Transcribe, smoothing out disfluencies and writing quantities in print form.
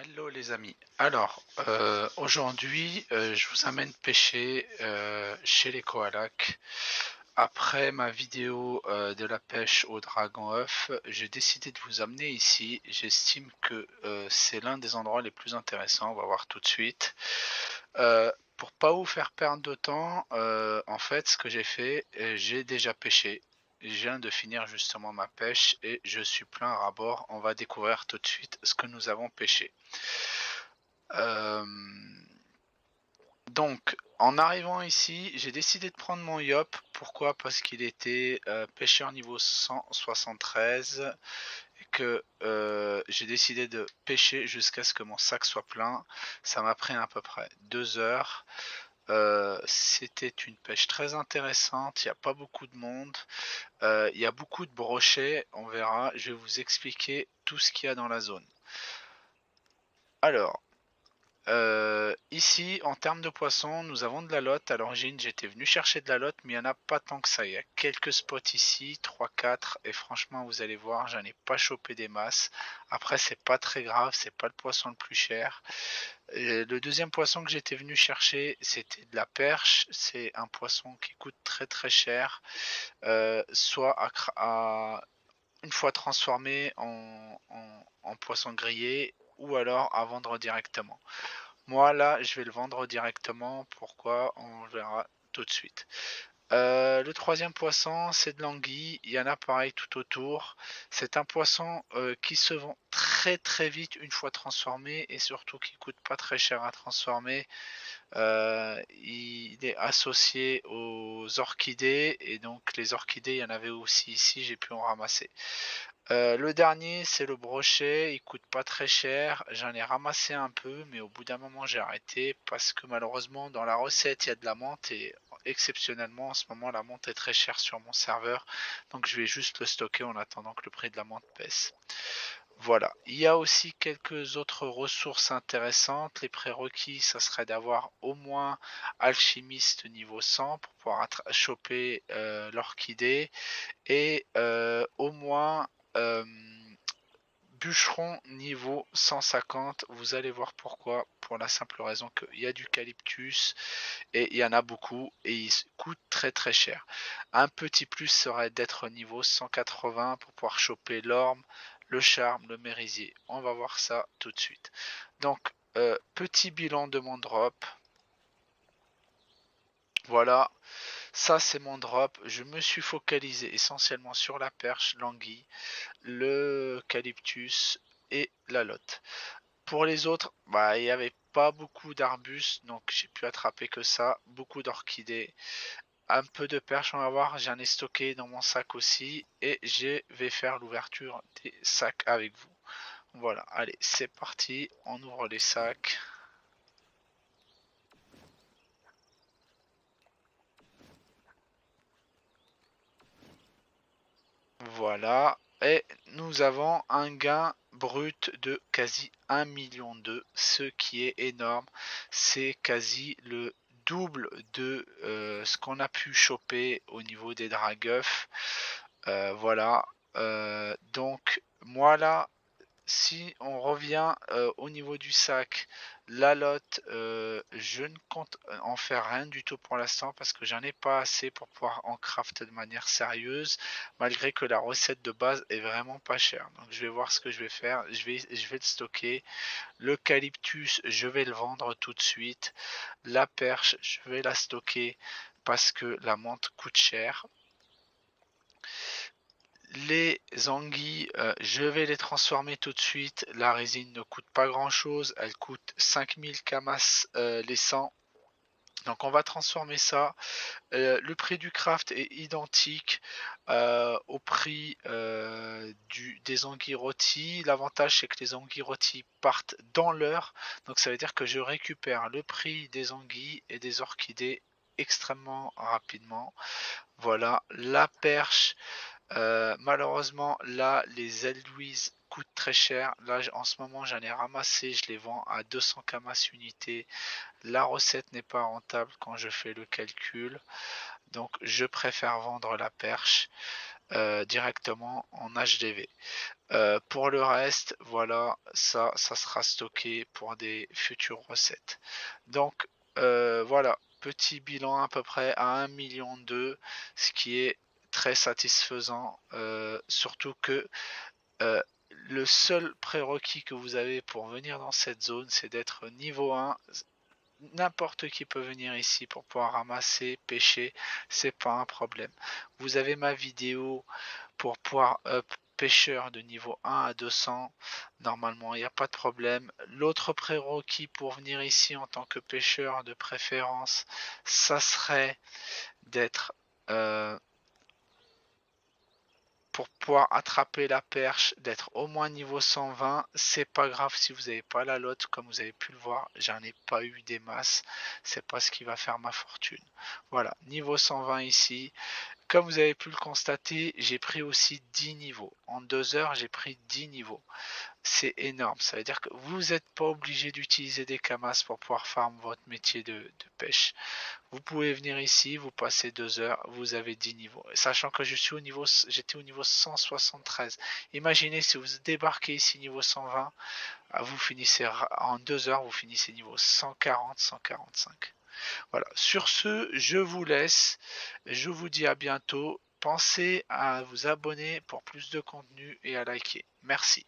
Hello les amis. Alors, aujourd'hui, je vous amène pêcher chez les Koalacs. Après ma vidéo de la pêche au dragon œuf, j'ai décidé de vous amener ici. J'estime que c'est l'un des endroits les plus intéressants. On va voir tout de suite. Pour pas vous faire perdre de temps, en fait, ce que j'ai fait, j'ai déjà pêché. Je viens de finir justement ma pêche et je suis plein à bord. On va découvrir tout de suite ce que nous avons pêché. Euh, donc, en arrivant ici, j'ai décidé de prendre mon yop. Pourquoi? Parce qu'il était pêcheur niveau 173 et que j'ai décidé de pêcher jusqu'à ce que mon sac soit plein. Ça m'a pris à peu près 2 heures. C'était une pêche très intéressante. Il n'y a pas beaucoup de monde. Il y a beaucoup de brochets. On verra. Je vais vous expliquer tout ce qu'il y a dans la zone. Alors, ici, en termes de poissons, nous avons de la lotte. À l'origine, j'étais venu chercher de la lotte, mais il n'y en a pas tant que ça. Il y a quelques spots ici, 3-4, et franchement, vous allez voir, j'en ai pas chopé des masses. Après, c'est pas très grave, c'est pas le poisson le plus cher. Le deuxième poisson que j'étais venu chercher, c'était de la perche. C'est un poisson qui coûte très très cher, soit une fois transformé en poisson grillé, ou alors à vendre directement. Moi là, je vais le vendre directement. Pourquoi? On verra tout de suite. Le troisième poisson, c'est de l'anguille. Il y en a pareil tout autour. C'est un poisson qui se vend très très vite une fois transformé et surtout qui coûte pas très cher à transformer. Il est associé aux orchidées et donc les orchidées, il y en avait aussi ici, j'ai pu en ramasser. Le dernier, c'est le brochet. Il coûte pas très cher. J'en ai ramassé un peu, mais au bout d'un moment, j'ai arrêté parce que malheureusement, dans la recette, il y a de la menthe et exceptionnellement, en ce moment, la menthe est très chère sur mon serveur. Donc, je vais juste le stocker en attendant que le prix de la menthe baisse. Voilà. Il y a aussi quelques autres ressources intéressantes. Les prérequis, ça serait d'avoir au moins alchimiste niveau 100 pour pouvoir choper l'orchidée et au moins euh, bûcheron niveau 150. Vous allez voir pourquoi. Pour la simple raison qu'il y a du calyptus et il y en a beaucoup et il coûte très très cher. Un petit plus serait d'être niveau 180 pour pouvoir choper l'orme, le charme, le merisier. On va voir ça tout de suite. Donc, petit bilan de mon drop. Voilà, ça c'est mon drop. Je me suis focalisé essentiellement sur la perche, l'anguille, le calyptus et la lotte. Pour les autres, bah, il n'y avait pas beaucoup d'arbustes, donc j'ai pu attraper que ça. Beaucoup d'orchidées, un peu de perche, on va voir. J'en ai stocké dans mon sac aussi. Et je vais faire l'ouverture des sacs avec vous. Voilà, allez, c'est parti. On ouvre les sacs. Voilà. Et nous avons un gain brut de quasi 1,2 million, ce qui est énorme. C'est quasi le double de ce qu'on a pu choper au niveau des dragueufs. Voilà. Donc, moi là, si on revient au niveau du sac, la lotte, je ne compte en faire rien du tout pour l'instant parce que j'en ai pas assez pour pouvoir en craft de manière sérieuse, malgré que la recette de base est vraiment pas chère. Donc je vais voir ce que je vais faire. Je vais le stocker. L'eucalyptus, je vais le vendre tout de suite. La perche, je vais la stocker parce que la menthe coûte cher. Les anguilles, je vais les transformer tout de suite. La résine ne coûte pas grand chose. Elle coûte 5000 camas les 100. Donc on va transformer ça. Le prix du craft est identique au prix des anguilles rôties. L'avantage c'est que les anguilles rôties partent dans l'heure. Donc ça veut dire que je récupère le prix des anguilles et des orchidées extrêmement rapidement. Voilà, la perche. Malheureusement, là, les ailes Louise coûtent très cher. Là, en ce moment, j'en ai ramassé, je les vends à 200 camas unité. La recette n'est pas rentable quand je fais le calcul. Donc, je préfère vendre la perche directement en HDV. Pour le reste, voilà, ça sera stocké pour des futures recettes. Donc voilà, petit bilan à peu près à 1,2 million, ce qui est très satisfaisant, surtout que le seul prérequis que vous avez pour venir dans cette zone, c'est d'être niveau 1. N'importe qui peut venir ici pour pouvoir ramasser, pêcher, c'est pas un problème. Vous avez ma vidéo pour pouvoir up pêcheur de niveau 1 à 200. Normalement, il n'y a pas de problème. L'autre prérequis pour venir ici en tant que pêcheur de préférence, ça serait d'être pour pouvoir attraper la perche, d'être au moins niveau 120. C'est pas grave si vous n'avez pas la lotte, comme vous avez pu le voir, j'en ai pas eu des masses, c'est pas ce qui va faire ma fortune. Voilà, niveau 120 ici. Comme vous avez pu le constater, j'ai pris aussi 10 niveaux. En 2 heures, j'ai pris 10 niveaux. C'est énorme. Ça veut dire que vous n'êtes pas obligé d'utiliser des camas pour pouvoir farm votre métier de pêche. Vous pouvez venir ici, vous passez 2 heures, vous avez 10 niveaux. Sachant que j'étais au niveau 173. Imaginez si vous débarquez ici niveau 120, vous finissez en 2 heures, vous finissez niveau 140, 145. Voilà. Sur ce, je vous laisse. Je vous dis à bientôt. Pensez à vous abonner pour plus de contenu et à liker. Merci.